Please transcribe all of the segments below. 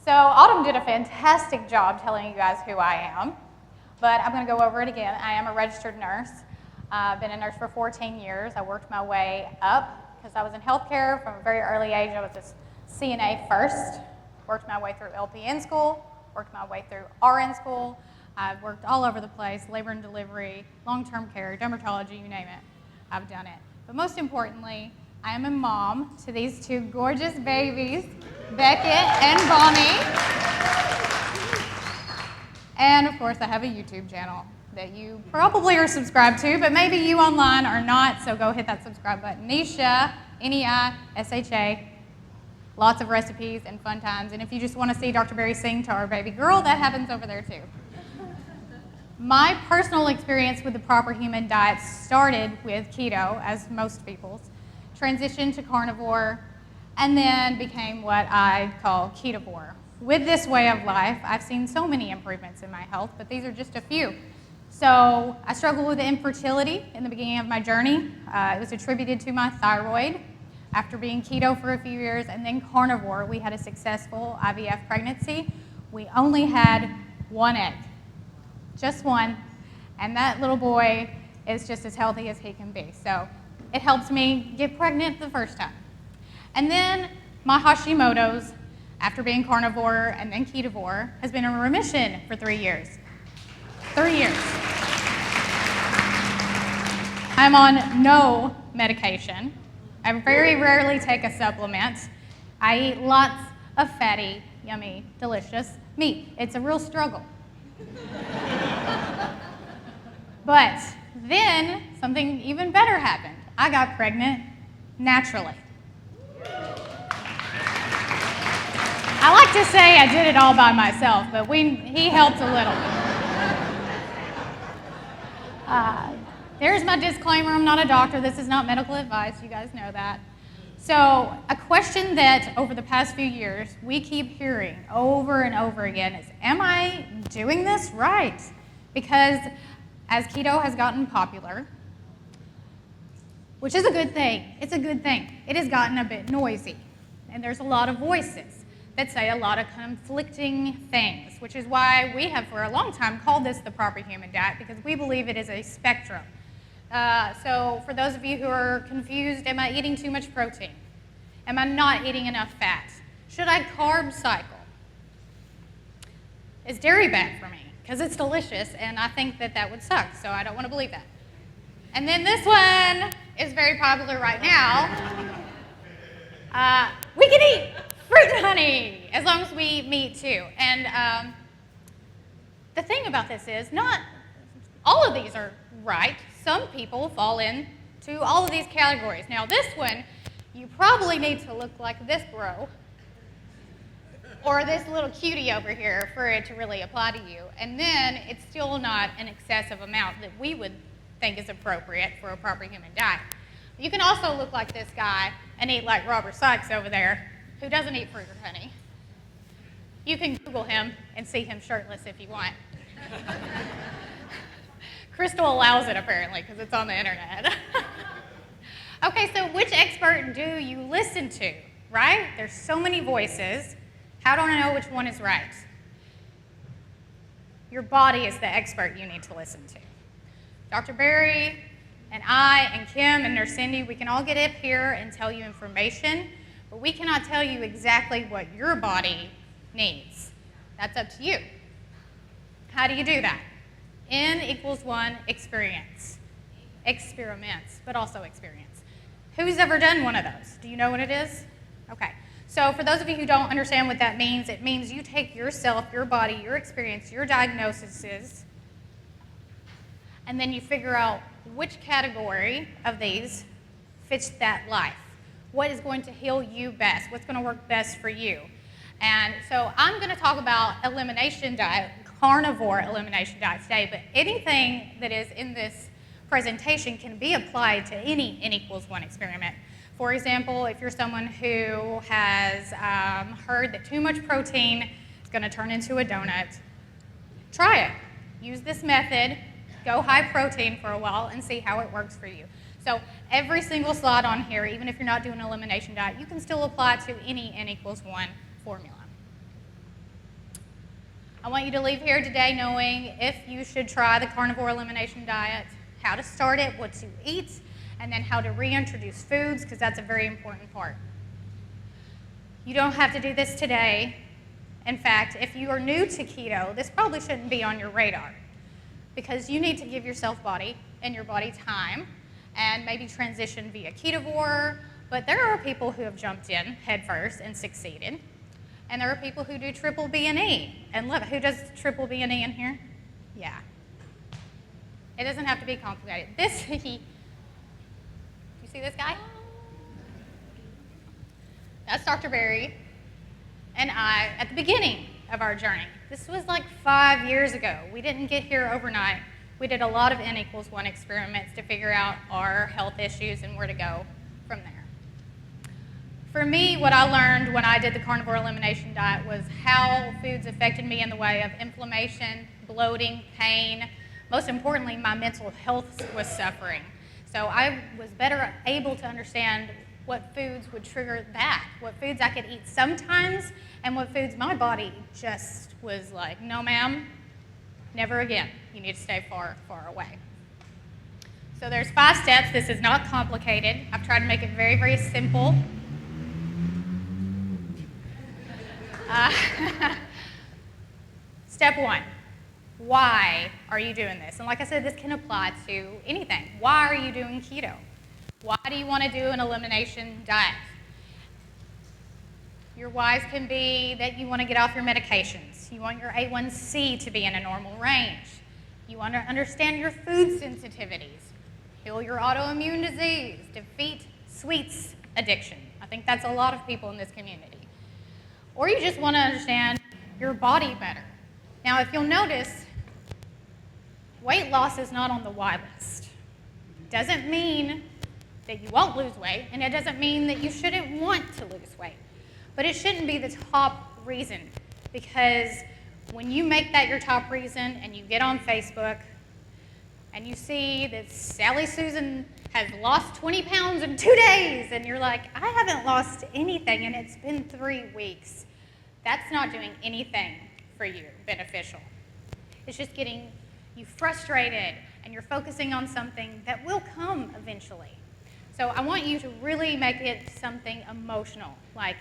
So Autumn did a fantastic job telling you guys who I am, but I'm going to go over it again. I am a registered nurse. I've been a nurse for 14 years. I worked my way up because I was in healthcare from a very early age. I was a CNA first, worked my way through LPN school, worked my way through RN school. I've worked all over the place, labor and delivery, long-term care, dermatology, you name it. I've done it. But most importantly, I am a mom to these two gorgeous babies, Beckett and Bonnie. And of course, I have a YouTube channel that you probably are subscribed to, but maybe you online are not, so go hit that subscribe button. Neisha, Neisha. Lots of recipes and fun times. And if you just want to see Dr. Berry sing to our baby girl, that happens over there too. My personal experience with the proper human diet started with keto, as most people's, transitioned to carnivore, and then became what I call ketovore. With this way of life, I've seen so many improvements in my health, but these are just a few. So I struggled with infertility in the beginning of my journey. It was attributed to my thyroid. After being keto for a few years and then carnivore, we had a successful IVF pregnancy. We only had one egg, just one, and that little boy is just as healthy as he can be. So it helped me get pregnant the first time. And then my Hashimoto's, after being carnivore and then ketovore, has been in remission for 3 years. 3 years. I'm on no medication. I very rarely take a supplement. I eat lots of fatty, yummy, delicious meat. It's a real struggle. But then something even better happened. I got pregnant naturally. I like to say I did it all by myself, but he helped a little bit. There's my disclaimer. I'm not a doctor. This is not medical advice. You guys know that. So a question that over the past few years we keep hearing over and over again is, am I doing this right? Because as keto has gotten popular, which is a good thing, it's a good thing, it has gotten a bit noisy. And there's a lot of voices that say a lot of conflicting things, which is why we have for a long time called this the proper human diet, because we believe it is a spectrum. So for those of you who are confused, am I eating too much protein? Am I not eating enough fat? Should I carb cycle? Is dairy bad for me? Because it's delicious, and I think that that would suck, so I don't want to believe that. And then this one is very popular right now. We can eat fruit and honey, as long as we eat meat too. And the thing about this is, not all of these are right. Some people fall into all of these categories. Now this one, you probably need to look like this bro, or this little cutie over here for it to really apply to you. And then it's still not an excessive amount that we would think is appropriate for a proper human diet. You can also look like this guy and eat like Robert Sykes over there, who doesn't eat fruit or honey. You can Google him and see him shirtless if you want. Crystal allows it apparently because it's on the internet. Okay, so which expert do you listen to, right? There's so many voices. How do I know which one is right? Your body is the expert you need to listen to. Dr. Berry and I and Kim and Nurse Cindy, we can all get up here and tell you information, but we cannot tell you exactly what your body needs. That's up to you. How do you do that? N=1 experience. Experiments, but also experience. Who's ever done one of those? Do you know what it is? Okay. So for those of you who don't understand what that means, it means you take yourself, your body, your experience, your diagnoses, and then you figure out which category of these fits that life. What is going to heal you best? What's going to work best for you? And so I'm going to talk about elimination diet, carnivore elimination diet today, but anything that is in this presentation can be applied to any N=1 experiment. For example, if you're someone who has heard that too much protein is going to turn into a donut, try it. Use this method, go high protein for a while, and see how it works for you. So every single slide on here, even if you're not doing an elimination diet, you can still apply to any N=1 formula. I want you to leave here today knowing if you should try the carnivore elimination diet, how to start it, what to eat, and then how to reintroduce foods, because that's a very important part. You don't have to do this today. In fact, if you are new to keto, this probably shouldn't be on your radar, because you need to give yourself and your body time and maybe transition via ketovore. But there are people who have jumped in headfirst and succeeded. And there are people who do triple B and E and love it. Who does triple B and E in here? Yeah. It doesn't have to be complicated. You see this guy? That's Dr. Berry and I at the beginning of our journey. This was like 5 years ago. We didn't get here overnight. We did a lot of N=1 experiments to figure out our health issues and where to go from there. For me, what I learned when I did the carnivore elimination diet was how foods affected me in the way of inflammation, bloating, pain. Most importantly, my mental health was suffering. So I was better able to understand what foods would trigger that, what foods I could eat sometimes, and what foods my body just was like, no ma'am, never again. You need to stay far, far away. So there's 5 steps. This is not complicated. I've tried to make it very, very simple. Step 1, why are you doing this? And like I said, this can apply to anything. Why are you doing keto? Why do you want to do an elimination diet? Your whys can be that you want to get off your medications. You want your A1C to be in a normal range. You want to understand your food sensitivities, heal your autoimmune disease, defeat sweets addiction. I think that's a lot of people in this community. Or you just want to understand your body better. Now, if you'll notice, weight loss is not on the why list. Doesn't mean that you won't lose weight, and it doesn't mean that you shouldn't want to lose weight. But it shouldn't be the top reason, because when you make that your top reason and you get on Facebook and you see that Sally Susan has lost 20 pounds in 2 days, and you're like, I haven't lost anything and it's been 3 weeks. That's not doing anything for you beneficial. It's just getting you frustrated, and you're focusing on something that will come eventually. So I want you to really make it something emotional, like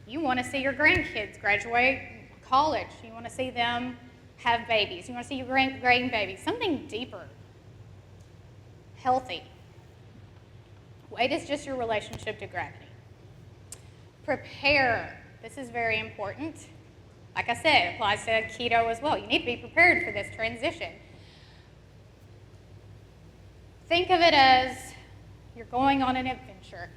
you want to see your grandkids graduate college, you want to see them have babies, you want to see your grandbabies, something deeper, healthy. Weight is just your relationship to gravity. Prepare. This is very important. Like I said, it applies to keto as well. You need to be prepared for this transition. Think of it as you're going on an adventure.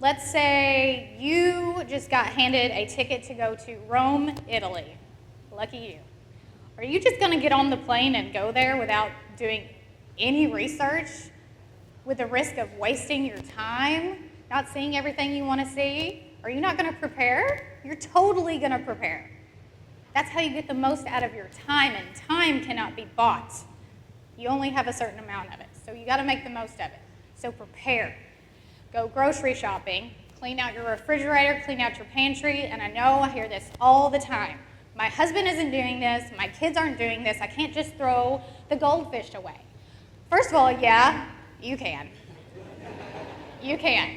Let's say you just got handed a ticket to go to Rome, Italy. Lucky you. Are you just going to get on the plane and go there without doing any research, with the risk of wasting your time, not seeing everything you want to see? Are you not going to prepare? You're totally going to prepare. That's how you get the most out of your time, and time cannot be bought. You only have a certain amount of it, so you got to make the most of it. So prepare. Go grocery shopping, clean out your refrigerator, clean out your pantry, and I know I hear this all the time. My husband isn't doing this, my kids aren't doing this, I can't just throw the goldfish away. First of all, yeah, you can. You can.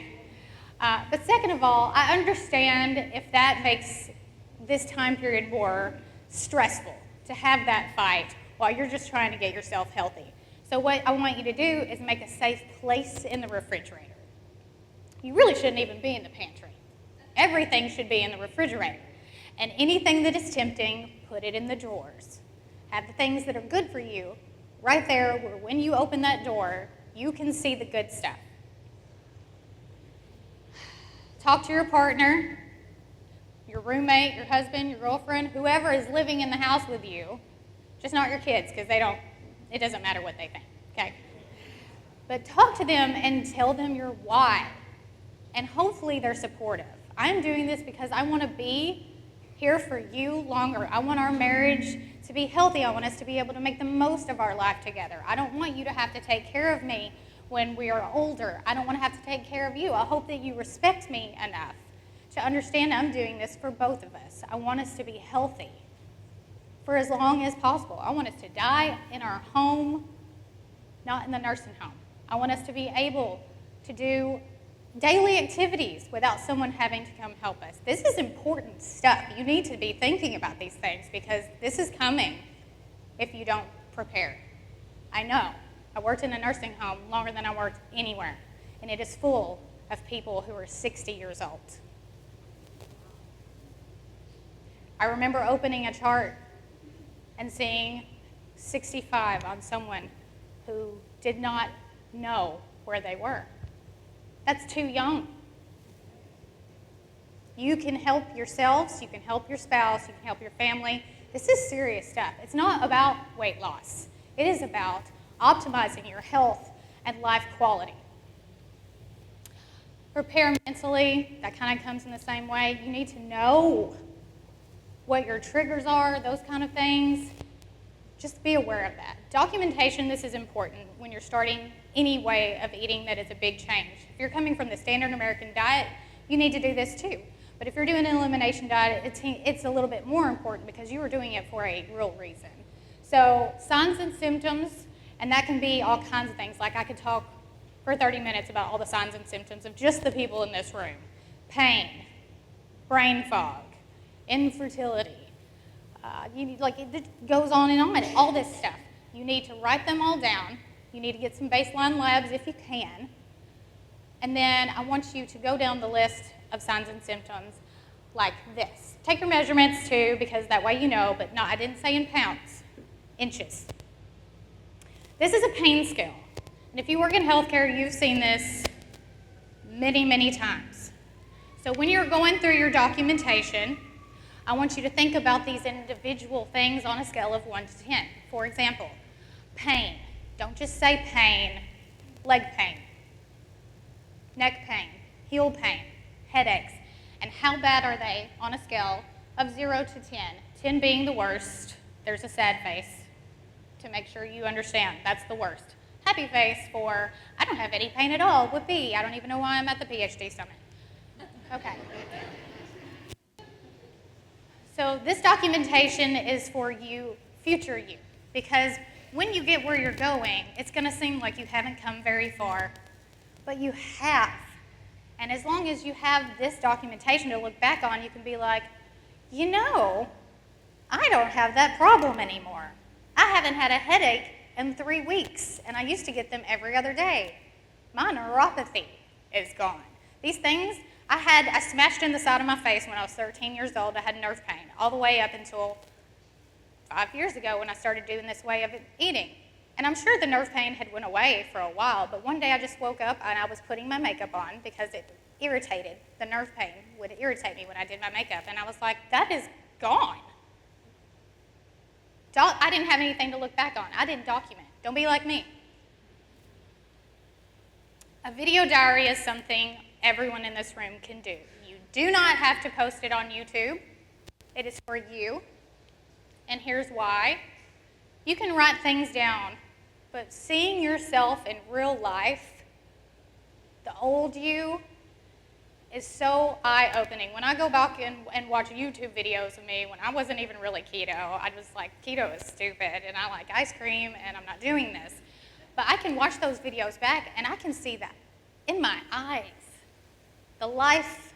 But second of all, I understand if that makes this time period more stressful, to have that fight while you're just trying to get yourself healthy. So what I want you to do is make a safe place in the refrigerator. You really shouldn't even be in the pantry. Everything should be in the refrigerator. And anything that is tempting, put it in the drawers. Have the things that are good for you right there, where when you open that door, you can see the good stuff. Talk to your partner, your roommate, your husband, your girlfriend, whoever is living in the house with you, just not your kids, because it doesn't matter what they think, okay? But talk to them and tell them your why, and hopefully they're supportive. I'm doing this because I want to be here for you longer. I want our marriage to be healthy. I want us to be able to make the most of our life together. I don't want you to have to take care of me when we are older. I don't want to have to take care of you. I hope that you respect me enough to understand I'm doing this for both of us. I want us to be healthy for as long as possible. I want us to die in our home, not in the nursing home. I want us to be able to do daily activities without someone having to come help us. This is important stuff. You need to be thinking about these things because this is coming if you don't prepare. I know. I worked in a nursing home longer than I worked anywhere, and it is full of people who are 60 years old. I remember opening a chart and seeing 65 on someone who did not know where they were. That's too young. You can help yourselves, you can help your spouse, you can help your family. This is serious stuff. It's not about weight loss. It is about optimizing your health and life quality. Prepare mentally, that kind of comes in the same way. You need to know what your triggers are, those kind of things. Just be aware of that. Documentation, this is important when you're starting any way of eating that is a big change. If you're coming from the standard American diet, you need to do this too. But if you're doing an elimination diet, it's a little bit more important because you are doing it for a real reason. So signs and symptoms, and that can be all kinds of things. Like I could talk for 30 minutes about all the signs and symptoms of just the people in this room. Pain, brain fog, infertility. It goes on and on, all this stuff. You need to write them all down. You need to get some baseline labs if you can. And then I want you to go down the list of signs and symptoms like this. Take your measurements too, because that way you know, but no, I didn't say in pounds, inches. This is a pain scale. And if you work in healthcare, you've seen this many, many times. So when you're going through your documentation, I want you to think about these individual things on a scale of 1 to 10. For example, pain. Don't just say pain, leg pain, neck pain, heel pain, headaches. And how bad are they on a scale of 0 to 10? 10 being the worst. There's a sad face to make sure you understand. That's the worst. Happy face for, I don't have any pain at all, would be. I don't even know why I'm at the PhD summit. Okay. So this documentation is for you, future you, because when you get where you're going, it's going to seem like you haven't come very far, but you have. And as long as you have this documentation to look back on, you can be like, you know, I don't have that problem anymore. I haven't had a headache in 3 weeks, and I used to get them every other day. My neuropathy is gone. These things, I smashed in the side of my face when I was 13 years old. I had nerve pain all the way up until 5 years ago when I started doing this way of eating. And I'm sure the nerve pain had went away for a while, but one day I just woke up and I was putting my makeup on because it irritated. The nerve pain would irritate me when I did my makeup, and I was like, that is gone. I didn't have anything to look back on. I didn't document. Don't be like me. A video diary is something everyone in this room can do. You do not have to post it on YouTube. It is for you. And here's why. You can write things down, but seeing yourself in real life, the old you, is so eye-opening. When I go back and watch YouTube videos of me when I wasn't even really keto, I was like, keto is stupid, and I like ice cream, and I'm not doing this. But I can watch those videos back, and I can see that in my eyes. The life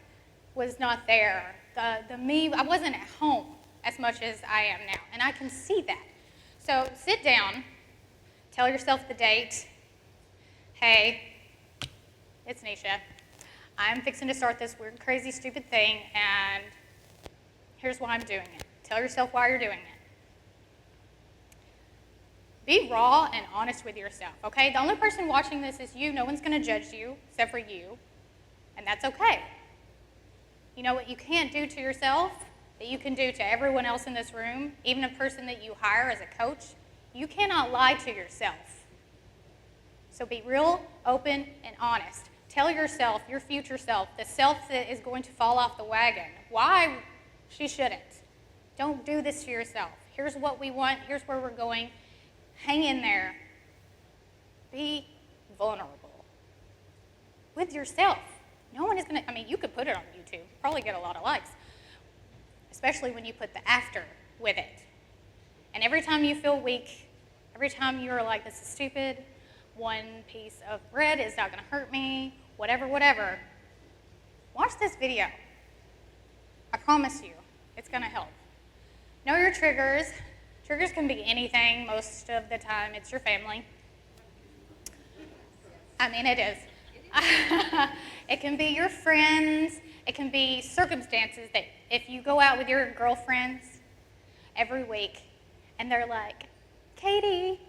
was not there. The me, I wasn't at home as much as I am now, and I can see that. So sit down, tell yourself the date. Hey, it's Neisha. I'm fixing to start this weird, crazy, stupid thing, and here's why I'm doing it. Tell yourself why you're doing it. Be raw and honest with yourself, okay? The only person watching this is you. No one's going to judge you except for you, and that's okay. You know what you can't do to yourself that you can do to everyone else in this room, even a person that you hire as a coach? You cannot lie to yourself. So be real, open, and honest. Tell yourself, your future self, the self that is going to fall off the wagon, why she shouldn't. Don't do this to yourself. Here's what we want. Here's where we're going. Hang in there. Be vulnerable with yourself. No one is going to, I mean, you could put it on YouTube, probably get a lot of likes, especially when you put the after with it. And every time you feel weak, every time you're like, this is stupid, one piece of bread is not going to hurt me, whatever, watch this video. I promise you, it's going to help. Know your triggers. Triggers can be anything. Most of the time, it's your family. I mean, it is. It can be your friends. It can be circumstances that if you go out with your girlfriends every week and they're like, Katie,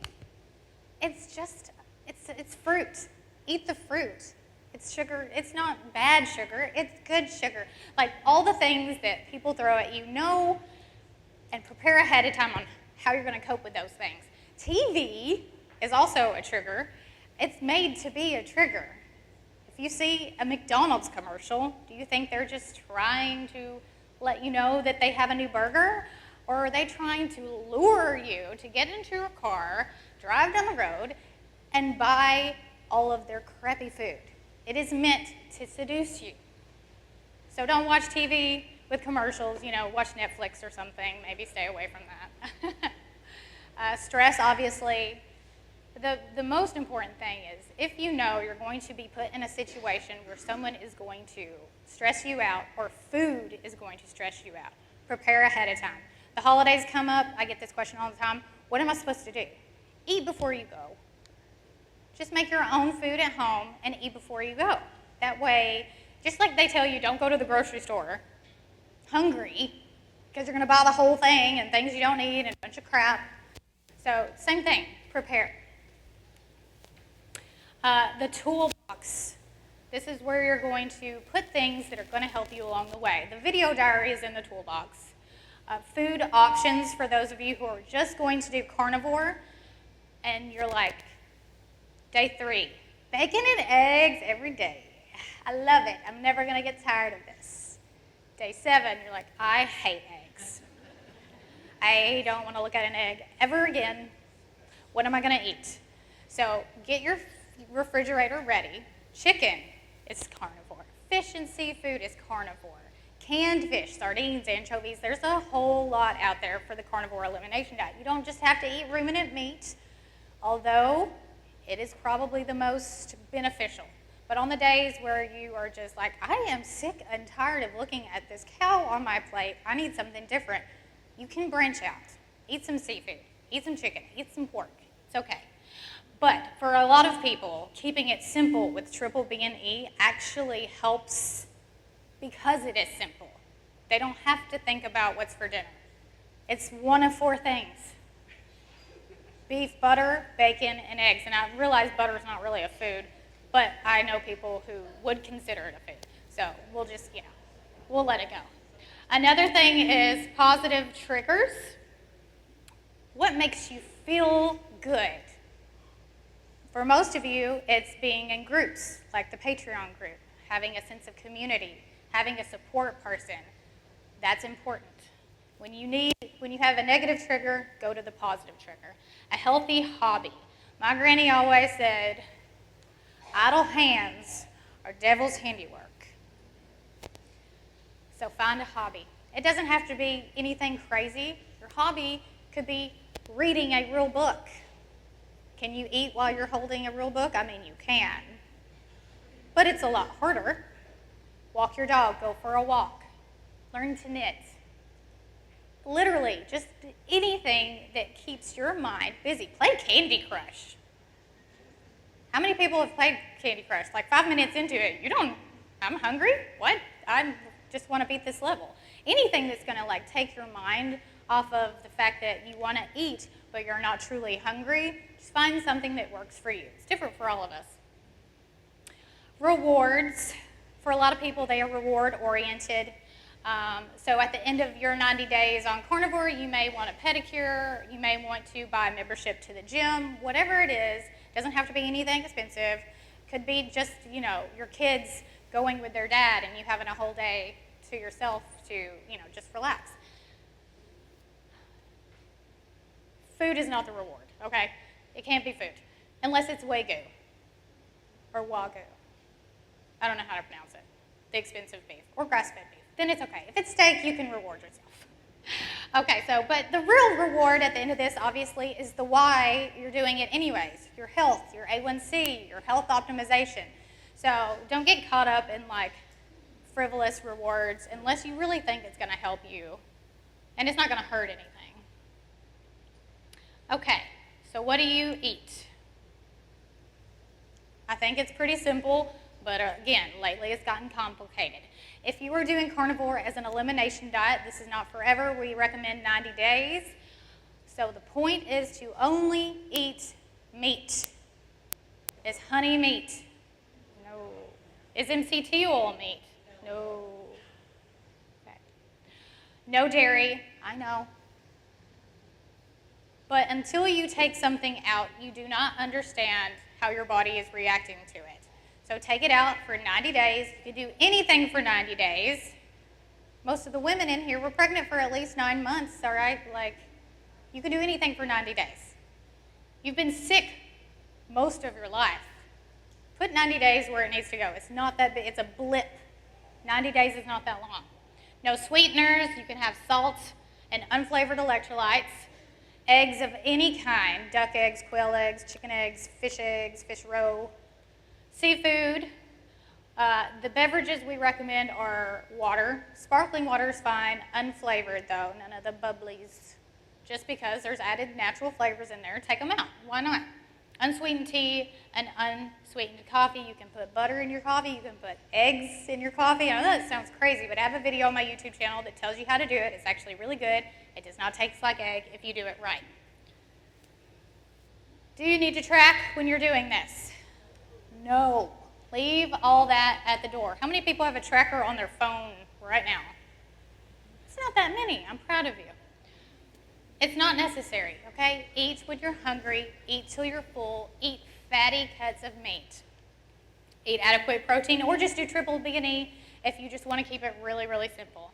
it's fruit. Eat the fruit. It's sugar. It's not bad sugar. It's good sugar. Like all the things that people throw at you, know and prepare ahead of time on how you're going to cope with those things. TV is also a trigger. It's made to be a trigger. If you see a McDonald's commercial, do you think they're just trying to let you know that they have a new burger? Or are they trying to lure you to get into a car, drive down the road, and buy all of their crappy food? It is meant to seduce you. So don't watch TV with commercials, watch Netflix or something. Maybe stay away from that. Stress, obviously. The most important thing is if you know you're going to be put in a situation where someone is going to stress you out or food is going to stress you out, prepare ahead of time. The holidays come up. I get this question all the time. What am I supposed to do? Eat before you go. Just make your own food at home and eat before you go. That way, just like they tell you, don't go to the grocery store hungry because you're going to buy the whole thing and things you don't need and a bunch of crap. So same thing, prepare. The toolbox. This is where you're going to put things that are going to help you along the way. The video diary is in the toolbox. Food options for those of you who are just going to do carnivore and you're like, day 3, bacon and eggs every day. I love it. I'm never going to get tired of this. Day 7, you're like, I hate eggs. I don't want to look at an egg ever again. What am I going to eat? So get your refrigerator ready. Chicken is carnivore. Fish and seafood is carnivore. Canned fish, sardines, anchovies, there's a whole lot out there for the carnivore elimination diet. You don't just have to eat ruminant meat, although it is probably the most beneficial. But on the days where you are just like, I am sick and tired of looking at this cow on my plate, I need something different, you can branch out. Eat some seafood, eat some chicken, eat some pork. It's okay. But for a lot of people, keeping it simple with triple B and E actually helps because it is simple. They don't have to think about what's for dinner. It's one of 4 things. Beef, butter, bacon, and eggs. And I realize butter is not really a food, but I know people who would consider it a food. So we'll just, we'll let it go. Another thing is positive triggers. What makes you feel good? For most of you, it's being in groups, like the Patreon group, having a sense of community, having a support person. That's important. When you have a negative trigger, go to the positive trigger. A healthy hobby. My granny always said, idle hands are devil's handiwork. So find a hobby. It doesn't have to be anything crazy. Your hobby could be reading a real book. Can you eat while you're holding a real book? I mean, you can. But it's a lot harder. Walk your dog, go for a walk. Learn to knit. Literally, just anything that keeps your mind busy. Play Candy Crush. How many people have played Candy Crush? Like 5 minutes into it, I'm hungry? What? I just want to beat this level. Anything that's going to take your mind off of the fact that you want to eat, but you're not truly hungry, just find something that works for you. It's different for all of us. Rewards. For a lot of people, they are reward-oriented. So at the end of your 90 days on carnivore, you may want a pedicure, you may want to buy a membership to the gym, whatever it is. Doesn't have to be anything expensive. Could be just, your kids going with their dad and you having a whole day to yourself to, just relax. Food is not the reward, okay? It can't be food, unless it's Wagyu or Wagyu. I don't know how to pronounce it. The expensive beef or grass-fed beef. Then it's okay. If it's steak, you can reward yourself. Okay, but the real reward at the end of this, obviously, is the why you're doing it anyways. Your health, your A1C, your health optimization. So don't get caught up in like frivolous rewards unless you really think it's going to help you and it's not going to hurt anything. Okay, so what do you eat? I think it's pretty simple, but again, lately it's gotten complicated. If you are doing carnivore as an elimination diet, this is not forever. We recommend 90 days. So the point is to only eat meat. Is honey meat? No. Is MCT oil meat? No. Okay. No dairy, I know. But until you take something out, you do not understand how your body is reacting to it. So take it out for 90 days. You can do anything for 90 days. Most of the women in here were pregnant for at least 9 months, all right? Like, you can do anything for 90 days. You've been sick most of your life. Put 90 days where it needs to go. It's not that big, it's a blip. 90 days is not that long. No sweeteners. You can have salt and unflavored electrolytes. Eggs of any kind, duck eggs, quail eggs, chicken eggs, fish roe. Seafood. The beverages we recommend are water. Sparkling water is fine, unflavored though, none of the bubblies. Just because there's added natural flavors in there, take them out. Why not? Unsweetened tea and unsweetened coffee. You can put butter in your coffee. You can put eggs in your coffee. I know that sounds crazy, but I have a video on my YouTube channel that tells you how to do it. It's actually really good. It does not taste like egg if you do it right. Do you need to track when you're doing this? No. Leave all that at the door. How many people have a tracker on their phone right now? It's not that many. I'm proud of you. It's not necessary, okay? Eat when you're hungry. Eat till you're full. Eat fatty cuts of meat. Eat adequate protein, or just do triple B&E if you just want to keep it really, really simple.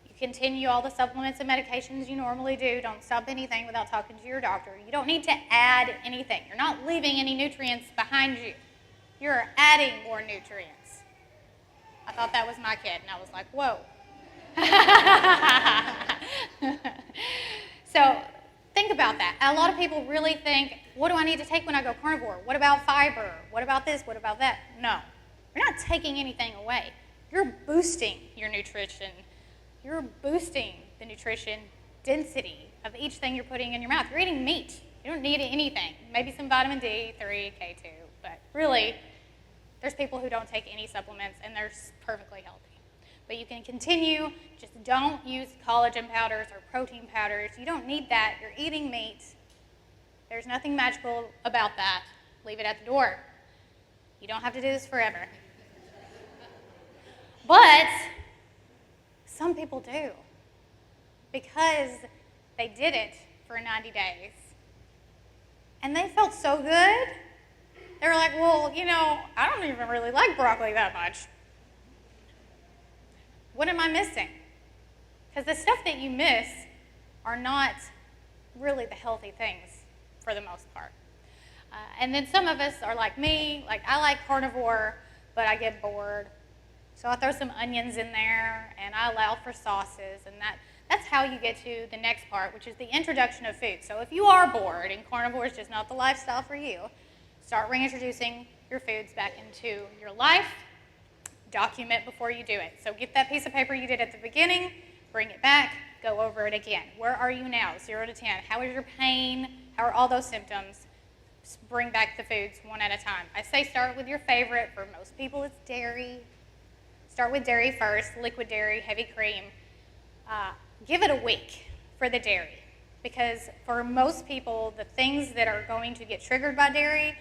You continue all the supplements and medications you normally do. Don't stop anything without talking to your doctor. You don't need to add anything. You're not leaving any nutrients behind you. You're adding more nutrients. I thought that was my kid, and I was like, whoa. So think about that. A lot of people really think, what do I need to take when I go carnivore? What about fiber? What about this? What about that? No. You're not taking anything away. You're boosting your nutrition. You're boosting the nutrition density of each thing you're putting in your mouth. You're eating meat. You don't need anything. Maybe some vitamin D3, K2. But really, there's people who don't take any supplements and they're perfectly healthy. But you can continue, just don't use collagen powders or protein powders. You don't need that. You're eating meat. There's nothing magical about that. Leave it at the door. You don't have to do this forever. But some people do, because they did it for 90 days. And they felt so good. They were like, well, I don't even really like broccoli that much. What am I missing? Because the stuff that you miss are not really the healthy things for the most part. And then some of us are like me, like I like carnivore, but I get bored. So I throw some onions in there, and I allow for sauces, and that's how you get to the next part, which is the introduction of food. So if you are bored and carnivore is just not the lifestyle for you, start reintroducing your foods back into your life. Document before you do it. So get that piece of paper you did at the beginning, bring it back, go over it again. Where are you now? 0 to 10. How is your pain? How are all those symptoms? Just bring back the foods one at a time. I say start with your favorite. For most people, it's dairy. Start with dairy first, liquid dairy, heavy cream. Give it a week for the dairy, because for most people, the things that are going to get triggered by dairy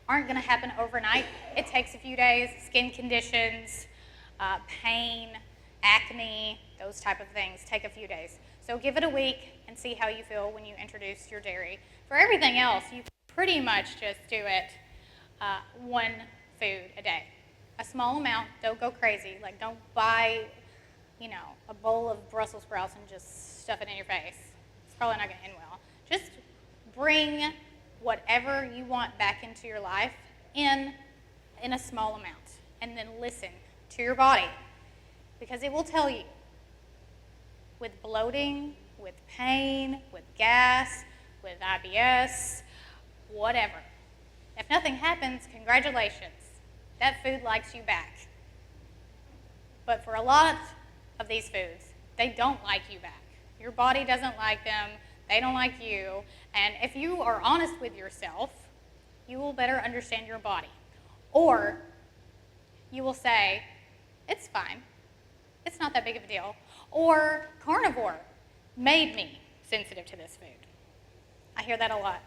aren't going to happen overnight. It takes a few days. Skin conditions, pain, acne, those type of things take a few days. So give it a week and see how you feel when you introduce your dairy. For everything else, you can pretty much just do it one food a day. A small amount, don't go crazy. Like, don't buy, a bowl of Brussels sprouts and just stuff it in your face. It's probably not going to end well. Just bring whatever you want back into your life in a small amount. and then listen to your body, because it will tell you with bloating, with pain, with gas, with IBS, whatever. If nothing happens, congratulations. That food likes you back. But for a lot of these foods, they don't like you back. Your body doesn't like them, they don't like you, and if you are honest with yourself, you will better understand your body. Or you will say, it's fine, it's not that big of a deal. Or carnivore made me sensitive to this food. I hear that a lot.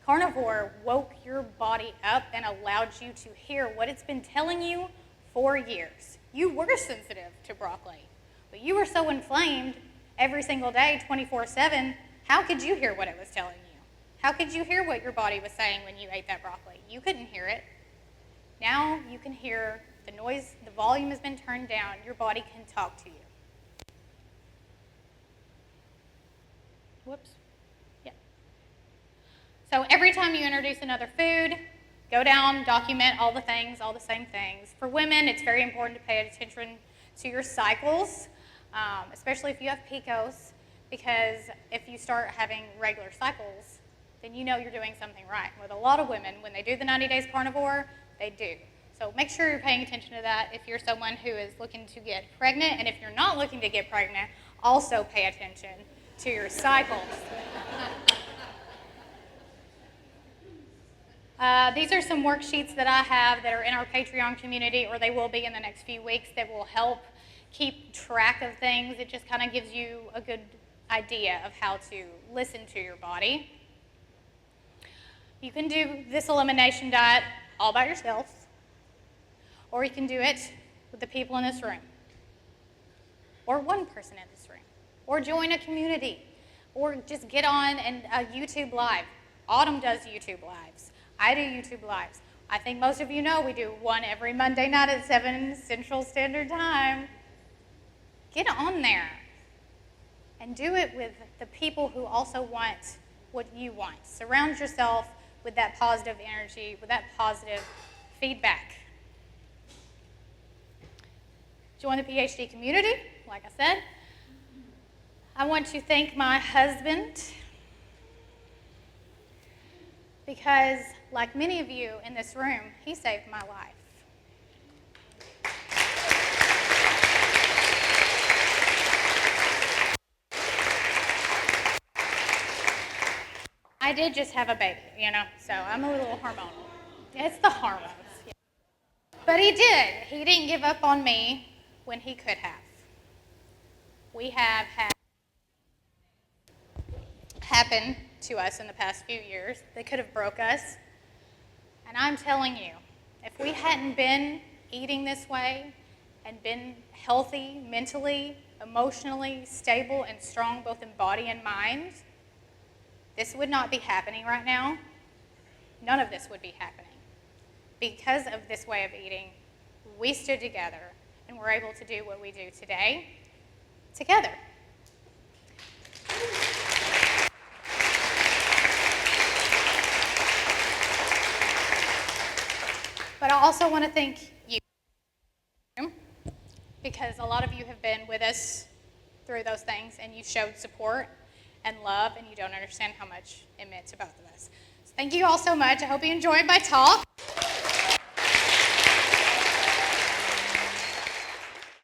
Carnivore woke your body up and allowed you to hear what it's been telling you for years. You were sensitive to broccoli, but you were so inflamed every single day, 24/7, how could you hear what it was telling you? How could you hear what your body was saying when you ate that broccoli? You couldn't hear it. Now you can hear the noise, the volume has been turned down, your body can talk to you. Whoops. Yeah. So every time you introduce another food, go down, document all the things, all the same things. For women, it's very important to pay attention to your cycles, especially if you have PCOS, because if you start having regular cycles, then you know you're doing something right. With a lot of women, when they do the 90 days carnivore, they do. So make sure you're paying attention to that if you're someone who is looking to get pregnant, and if you're not looking to get pregnant, also pay attention to your cycles. These are some worksheets that I have that are in our Patreon community, or they will be in the next few weeks, that will help keep track of things. It just kind of gives you a good idea of how to listen to your body. You can do this elimination diet all by yourself, or you can do it with the people in this room, or one person in this room, or join a community, or just get on and YouTube Live. Autumn does YouTube Lives. I do YouTube Lives. I think most of you know we do one every Monday night at 7 Central Standard Time. Get on there and do it with the people who also want what you want. Surround yourself with that positive energy, with that positive feedback. Join the PhD community, like I said. I want to thank my husband, because like many of you in this room, he saved my life. I did just have a baby, so I'm a little hormonal. It's the hormones. Yeah. But he did. He didn't give up on me when he could have. We have had happen to us in the past few years that could have broke us. And I'm telling you, if we hadn't been eating this way and been healthy mentally, emotionally, stable, and strong both in body and mind, this would not be happening right now. None of this would be happening. Because of this way of eating, we stood together and were able to do what we do today together. But I also want to thank you, because a lot of you have been with us through those things, and you showed support and love, and you don't understand how much it meant to both of us. So thank you all so much. I hope you enjoyed my talk.